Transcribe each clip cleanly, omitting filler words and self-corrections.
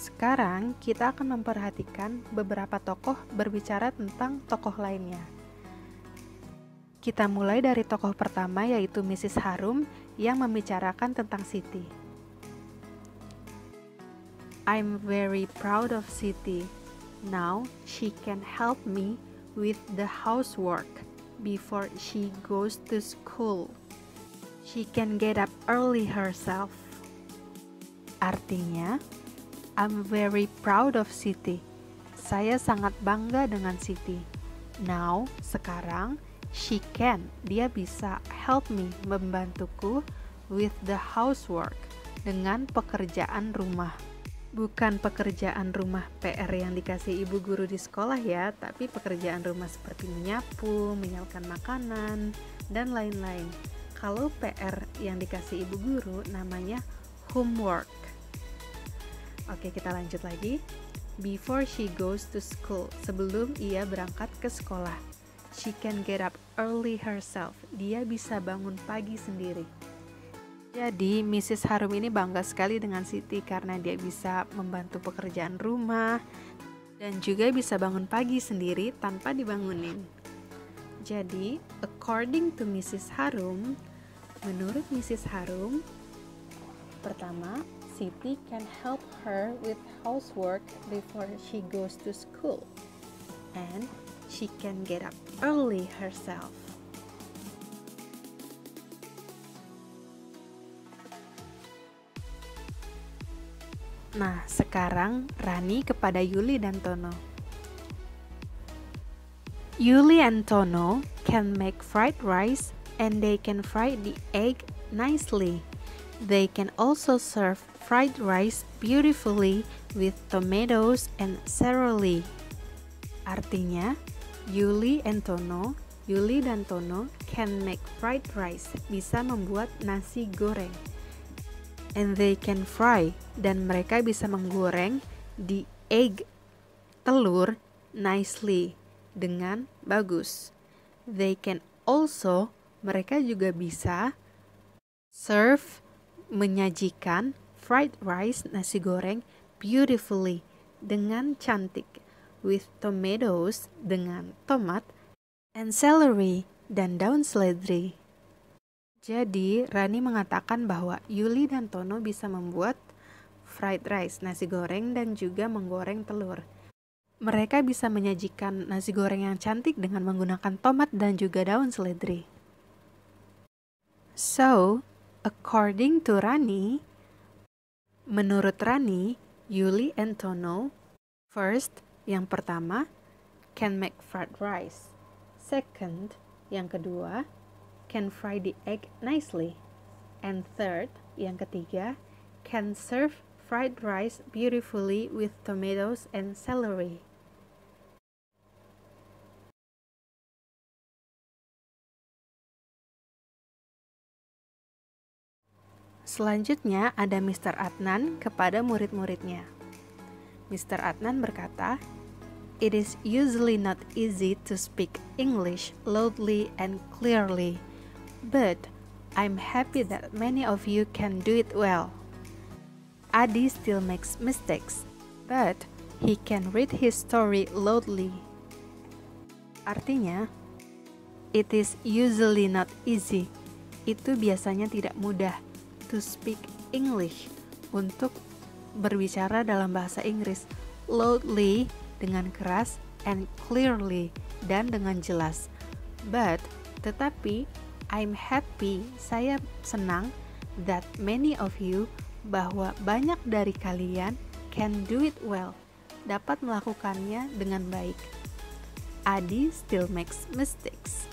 Sekarang kita akan memperhatikan beberapa tokoh berbicara tentang tokoh lainnya. Kita mulai dari tokoh pertama, yaitu Mrs. Harum yang membicarakan tentang Siti. I'm very proud of Siti. Now she can help me with the housework before she goes to school. She can get up early herself. Artinya, I'm very proud of Siti. Saya sangat bangga dengan Siti. Now, sekarang, she can, dia bisa help me, membantuku with the housework, dengan pekerjaan rumah. Bukan pekerjaan rumah PR yang dikasih ibu guru di sekolah ya, tapi pekerjaan rumah seperti menyapu, menyiapkan makanan, dan lain-lain. Kalau PR yang dikasih ibu guru namanya homework. Oke, kita lanjut lagi. Before she goes to school, sebelum ia berangkat ke sekolah. She can get up early herself, dia bisa bangun pagi sendiri. Jadi, Mrs. Harum ini bangga sekali dengan Siti karena dia bisa membantu pekerjaan rumah dan juga bisa bangun pagi sendiri tanpa dibangunin. Jadi, according to Mrs. Harum, menurut Mrs. Harum, pertama, Siti can help her with housework before she goes to school, and she can get up early herself. Nah, sekarang Rani kepada Yuli dan Tono. Yuli and Tono can make fried rice and they can fry the egg nicely. They can also serve fried rice beautifully with tomatoes and celery. Artinya, Yuli dan Tono can make fried rice, bisa membuat nasi goreng. And they can fry, dan mereka bisa menggoreng the egg, telur, nicely, dengan bagus. They can also, mereka juga bisa serve, menyajikan fried rice, nasi goreng, beautifully, dengan cantik, with tomatoes, dengan tomat, and celery, dan daun seledri. Jadi, Rani mengatakan bahwa Yuli dan Tono bisa membuat fried rice, nasi goreng, dan juga menggoreng telur. Mereka bisa menyajikan nasi goreng yang cantik dengan menggunakan tomat dan juga daun seledri. So, according to Rani, menurut Rani, Yuli and Tono, first, yang pertama, can make fried rice. Second, yang kedua, can fry the egg nicely. And third, yang ketiga, can serve fried rice beautifully with tomatoes and celery. Selanjutnya ada Mr. Adnan kepada murid-muridnya. Mr. Adnan berkata, "It is usually not easy to speak English loudly and clearly, but I'm happy that many of you can do it well. Adi still makes mistakes, but he can read his story loudly." Artinya, it is usually not easy. Itu biasanya tidak mudah. To speak English, untuk berbicara dalam bahasa Inggris, loudly, dengan keras, and clearly, dan dengan jelas. But, tetapi, I'm happy, saya senang, that many of you, bahwa banyak dari kalian can do it well, dapat melakukannya dengan baik. Adi still makes mistakes.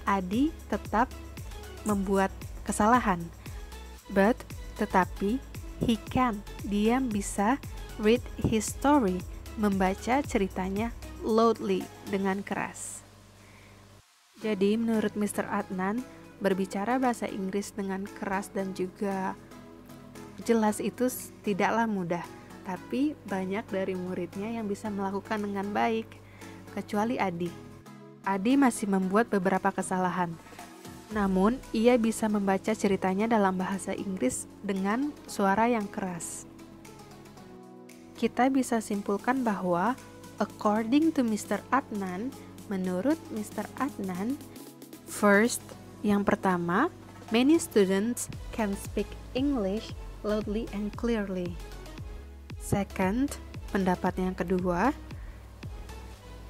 Adi tetap membuat kesalahan. But, tetapi, he can, dia bisa read his story, membaca ceritanya loudly, dengan keras. Jadi, menurut Mr. Adnan, berbicara bahasa Inggris dengan keras dan juga jelas itu tidaklah mudah, tapi banyak dari muridnya yang bisa melakukan dengan baik, kecuali Adi. Adi masih membuat beberapa kesalahan. Namun, ia bisa membaca ceritanya dalam bahasa Inggris dengan suara yang keras. kita bisa simpulkan bahwa according to Mr. Adnan, menurut Mr. Adnan, first, yang pertama, many students can speak English loudly and clearly. Second, pendapat yang kedua,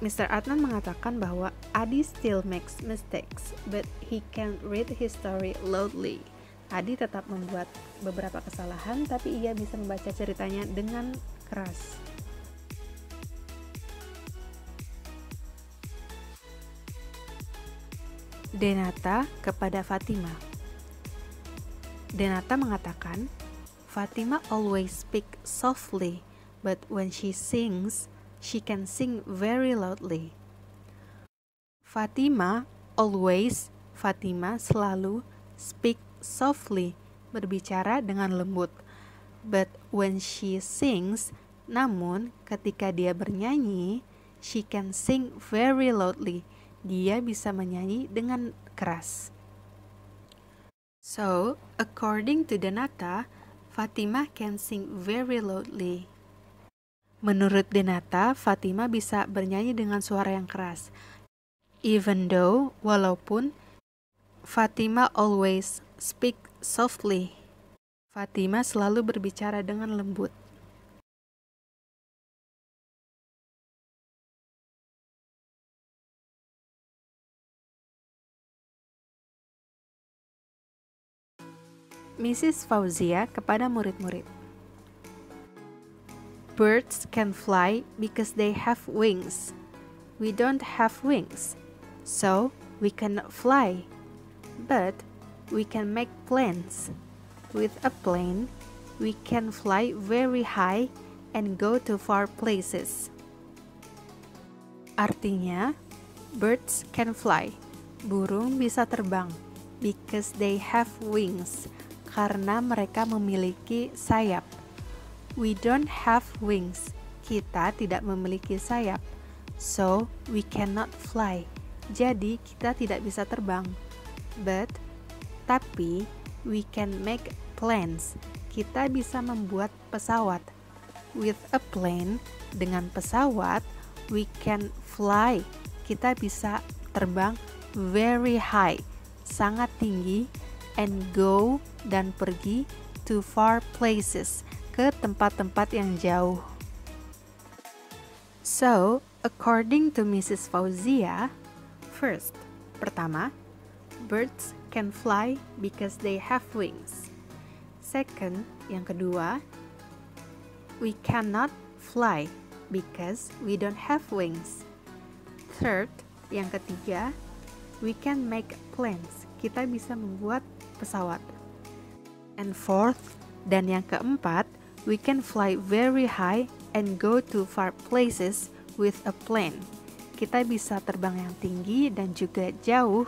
Mr. Adnan mengatakan bahwa Adi still makes mistakes, but he can read his story loudly. Adi tetap membuat beberapa kesalahan, tapi ia bisa membaca ceritanya dengan keras. Denata kepada Fatima. Denata mengatakan, Fatima always speak softly, but when she sings, she can sing very loudly. Fatima selalu speak softly, berbicara dengan lembut. But when she sings, namun ketika dia bernyanyi, she can sing very loudly. Dia bisa menyanyi dengan keras. So, according to Denata, Fatima can sing very loudly. Menurut Denata, Fatima bisa bernyanyi dengan suara yang keras. Even though, walaupun, Fatima always speak softly. Fatima selalu berbicara dengan lembut. Mrs. Fauzia kepada murid-murid. Birds can fly because they have wings. We don't have wings, so we cannot fly. But we can make planes. With a plane, we can fly very high and go to far places. Artinya, birds can fly. Burung bisa terbang because they have wings. Karena mereka memiliki sayap. We don't have wings. Kita tidak memiliki sayap. So, we cannot fly. Jadi, kita tidak bisa terbang. Tapi, we can make planes. Kita bisa membuat pesawat. With a plane, dengan pesawat, we can fly. Kita bisa terbang very high, sangat tinggi, and go, dan pergi, to far places, ke tempat-tempat yang jauh. So, according to Mrs. Fauzia, first, pertama, birds can fly because they have wings. Second, yang kedua, we cannot fly because we don't have wings. Third, yang ketiga, we can make planes. Kita bisa membuat pesawat. And fourth, dan yang keempat, we can fly very high and go to far places with a plane. Kita bisa terbang yang tinggi dan juga jauh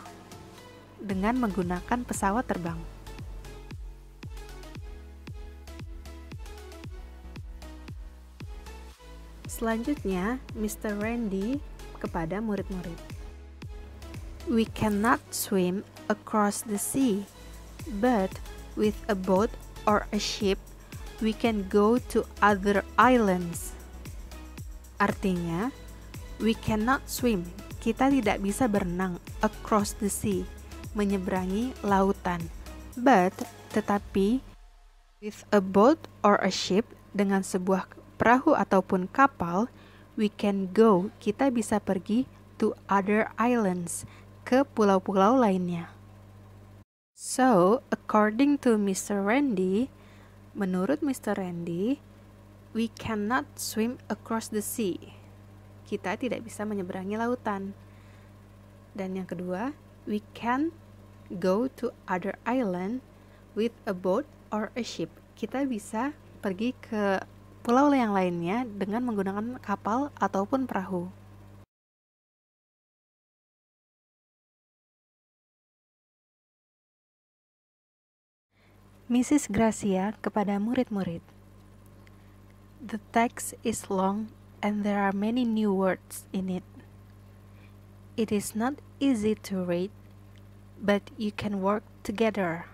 dengan menggunakan pesawat terbang. Selanjutnya, Mr. Randy kepada murid-murid. We cannot swim across the sea, but with a boat or a ship, we can go to other islands. Artinya, we cannot swim. Kita tidak bisa berenang across the sea, menyeberangi lautan. Tetapi, with a boat or a ship, dengan sebuah perahu ataupun kapal, we can go. Kita bisa pergi to other islands, ke pulau-pulau lainnya. So, according to Mr. Randy, menurut Mr. Randy, we cannot swim across the sea. Kita tidak bisa menyeberangi lautan. Dan yang kedua, we can go to other island with a boat or a ship. Kita bisa pergi ke pulau yang lainnya dengan menggunakan kapal ataupun perahu. Mrs. Gracia kepada murid-murid. The text is long and there are many new words in it. It is not easy to read, but you can work together.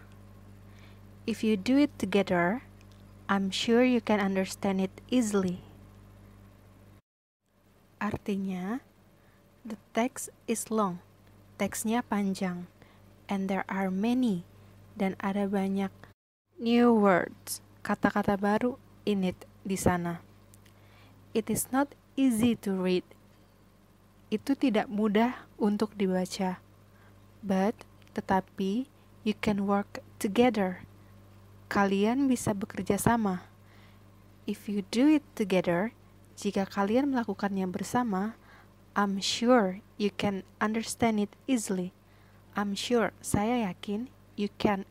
If you do it together, I'm sure you can understand it easily. Artinya, the text is long. Teksnya panjang. And there are many. Dan ada banyak new words, kata-kata baru in it, di sana. It is not easy to read. Itu tidak mudah untuk dibaca. Tetapi, you can work together. Kalian bisa bekerja sama. If you do it together, jika kalian melakukannya bersama, I'm sure you can understand it easily. I'm sure, saya yakin,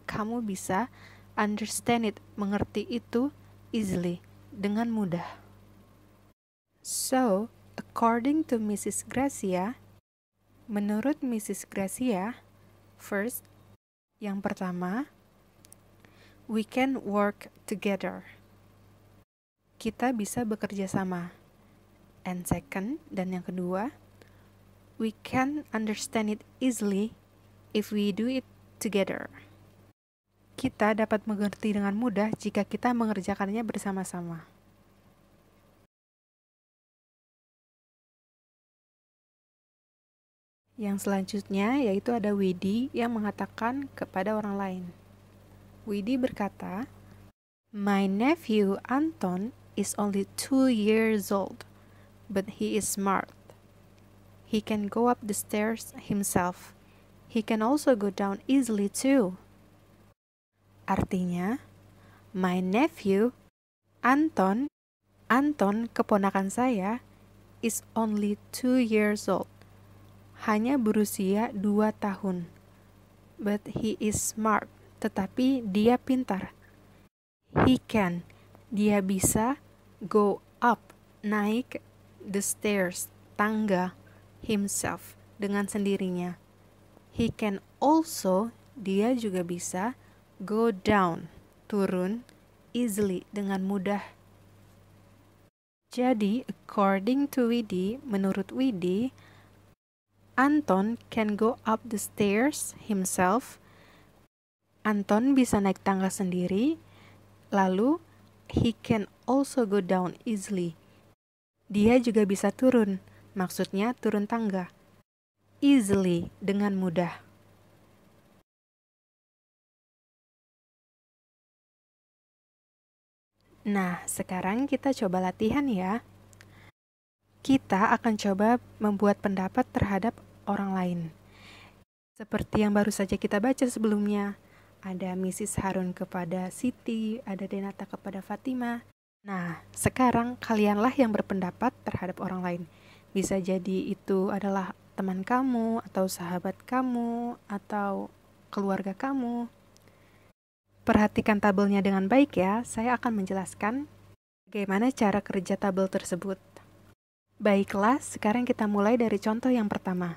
kamu bisa understand it, mengerti itu easily, dengan mudah. So, according to Mrs. Gracia, menurut Mrs. Gracia, first, yang pertama, we can work together. Kita bisa bekerja sama. And second, dan yang kedua, we can understand it easily if we do it together. Kita dapat mengerti dengan mudah jika kita mengerjakannya bersama-sama. Yang selanjutnya yaitu ada Widi yang mengatakan kepada orang lain. Widi berkata, "My nephew Anton is only 2 years old, but he is smart. He can go up the stairs himself. He can also go down easily too." Artinya, my nephew, Anton keponakan saya, is only 2 years old. Hanya berusia 2 tahun. But he is smart, tetapi dia pintar. He can, dia bisa, go up, naik, the stairs, tangga, himself, dengan sendirinya. He can also, dia juga bisa, go down, turun, easily, dengan mudah. Jadi, according to Widi, menurut Widi, Anton can go up the stairs himself. Anton bisa naik tangga sendiri. Lalu, he can also go down easily. Dia juga bisa turun, maksudnya turun tangga. Easily, dengan mudah. Nah, sekarang kita coba latihan ya. Kita akan coba membuat pendapat terhadap orang lain. Seperti yang baru saja kita baca sebelumnya. Ada Mrs. Harun kepada Siti, ada Denata kepada Fatima. Nah, sekarang kalianlah yang berpendapat terhadap orang lain. Bisa jadi itu adalah teman kamu, atau sahabat kamu, atau keluarga kamu. Perhatikan tabelnya dengan baik ya, saya akan menjelaskan bagaimana cara kerja tabel tersebut. Baiklah, sekarang kita mulai dari contoh yang pertama.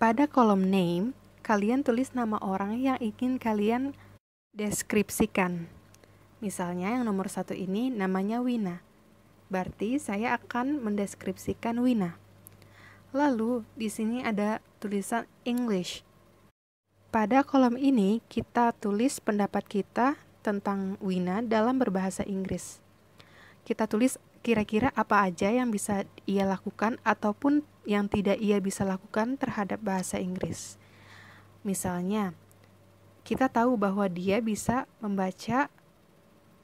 Pada kolom name, kalian tulis nama orang yang ingin kalian deskripsikan. Misalnya yang nomor 1 ini namanya Wina. Berarti saya akan mendeskripsikan Wina. Lalu di sini ada tulisan English. Pada kolom ini, kita tulis pendapat kita tentang Wina dalam berbahasa Inggris. Kita tulis kira-kira apa aja yang bisa ia lakukan ataupun yang tidak ia bisa lakukan terhadap bahasa Inggris. Misalnya, kita tahu bahwa dia bisa membaca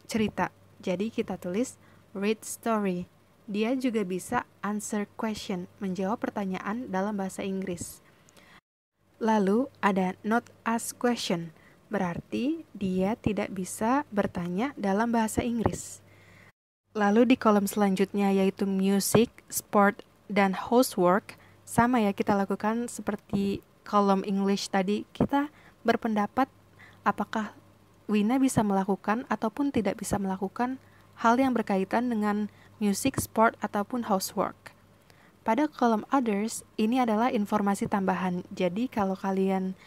cerita. Jadi kita tulis read story. Dia juga bisa answer question, menjawab pertanyaan dalam bahasa Inggris. Lalu ada not ask question, berarti dia tidak bisa bertanya dalam bahasa Inggris. Lalu di kolom selanjutnya yaitu music, sport, dan housework, sama ya kita lakukan seperti kolom English tadi, kita berpendapat apakah Wina bisa melakukan ataupun tidak bisa melakukan hal yang berkaitan dengan music, sport, ataupun housework. Pada kolom others, ini adalah informasi tambahan. Jadi kalau kalian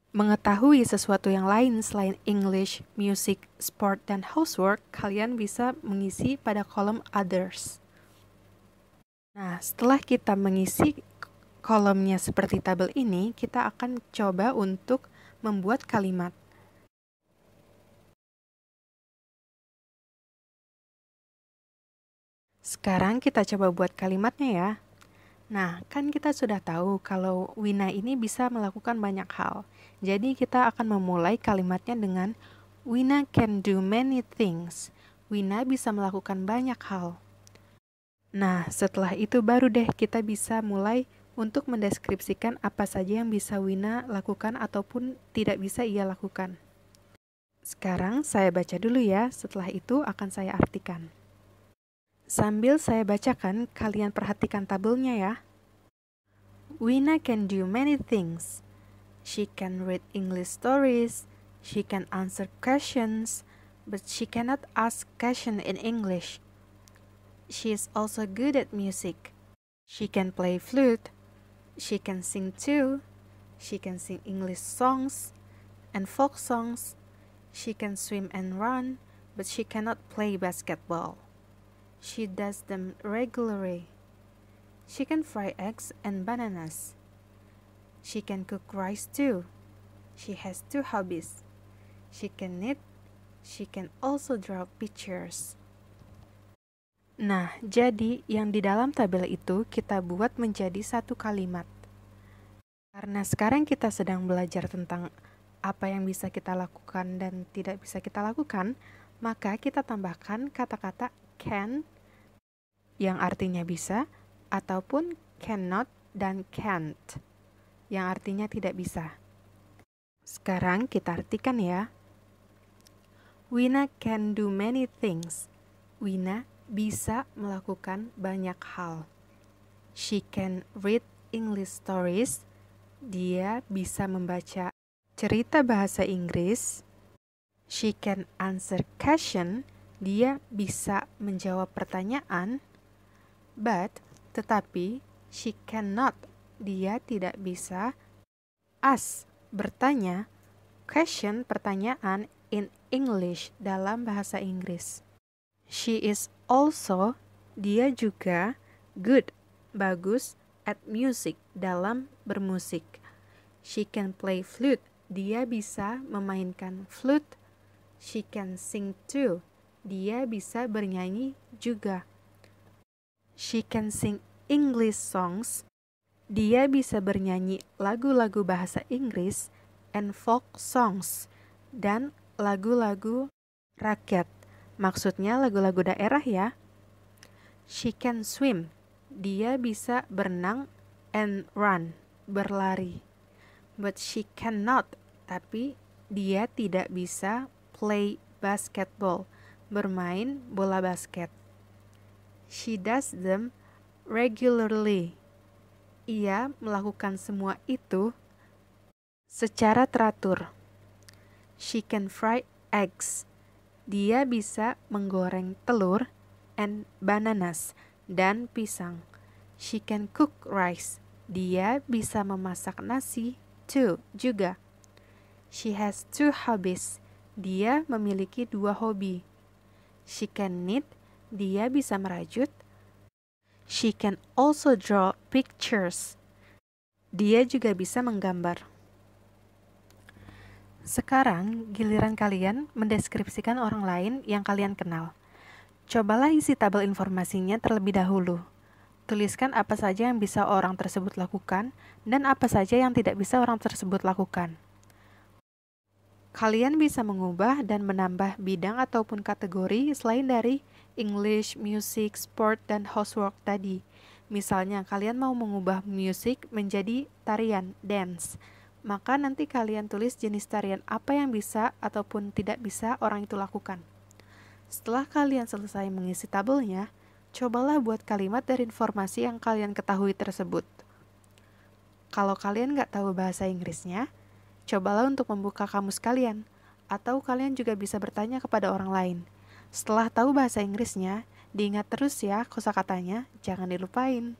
mengetahui sesuatu yang lain selain English, music, sport, dan housework, kalian bisa mengisi pada kolom others. Nah, setelah kita mengisi kolomnya seperti tabel ini, kita akan coba untuk membuat kalimat. Sekarang kita coba buat kalimatnya ya. Nah, kan kita sudah tahu kalau Wina ini bisa melakukan banyak hal. Jadi kita akan memulai kalimatnya dengan Wina can do many things. Wina bisa melakukan banyak hal. Nah, setelah itu baru deh kita bisa mulai untuk mendeskripsikan apa saja yang bisa Wina lakukan ataupun tidak bisa ia lakukan. Sekarang saya baca dulu ya, setelah itu akan saya artikan. Sambil saya bacakan, kalian perhatikan tabelnya ya. Wina can do many things. She can read English stories, she can answer questions, but she cannot ask questions in English. She is also good at music. She can play flute, she can sing too, she can sing English songs and folk songs, she can swim and run, but she cannot play basketball. She does them regularly. She can fry eggs and bananas. She can cook rice too. She has 2 hobbies. She can knit. She can also draw pictures. Nah, jadi yang di dalam tabel itu kita buat menjadi satu kalimat. Karena sekarang kita sedang belajar tentang apa yang bisa kita lakukan dan tidak bisa kita lakukan, maka kita tambahkan kata-kata can yang artinya bisa, ataupun cannot dan can't yang artinya tidak bisa. Sekarang kita artikan ya. Wina can do many things. Wina bisa melakukan banyak hal. She can read English stories. Dia bisa membaca cerita bahasa Inggris. She can answer question. Dia bisa menjawab pertanyaan. Tetapi, she cannot, dia tidak bisa, ask, bertanya, question, pertanyaan, in English, dalam bahasa Inggris. She is also, dia juga, good, bagus, at music, dalam bermusik. She can play flute, dia bisa memainkan flute. She can sing too, dia bisa bernyanyi juga. She can sing English songs. Dia bisa bernyanyi lagu-lagu bahasa Inggris and folk songs dan lagu-lagu rakyat. Maksudnya lagu-lagu daerah ya. She can swim. Dia bisa berenang and run, berlari. But she cannot, tapi dia tidak bisa play basketball, bermain bola basket. She does them regularly. Ia melakukan semua itu secara teratur. She can fry eggs. Dia bisa menggoreng telur and bananas dan pisang. She can cook rice. Dia bisa memasak nasi too juga. She has 2 hobbies. Dia memiliki 2 hobi. She can knit. Dia bisa merajut. She can also draw pictures. Dia juga bisa menggambar. Sekarang giliran kalian mendeskripsikan orang lain yang kalian kenal. Cobalah isi tabel informasinya terlebih dahulu. Tuliskan apa saja yang bisa orang tersebut lakukan dan apa saja yang tidak bisa orang tersebut lakukan. Kalian bisa mengubah dan menambah bidang ataupun kategori selain dari English, music, sport, dan housework tadi. Misalnya, kalian mau mengubah music menjadi tarian, dance. Maka nanti kalian tulis jenis tarian apa yang bisa ataupun tidak bisa orang itu lakukan. Setelah kalian selesai mengisi tabelnya, cobalah buat kalimat dari informasi yang kalian ketahui tersebut. Kalau kalian nggak tahu bahasa Inggrisnya, cobalah untuk membuka kamus kalian, atau kalian juga bisa bertanya kepada orang lain. Setelah tahu bahasa Inggrisnya, diingat terus ya kosakatanya, jangan dilupain.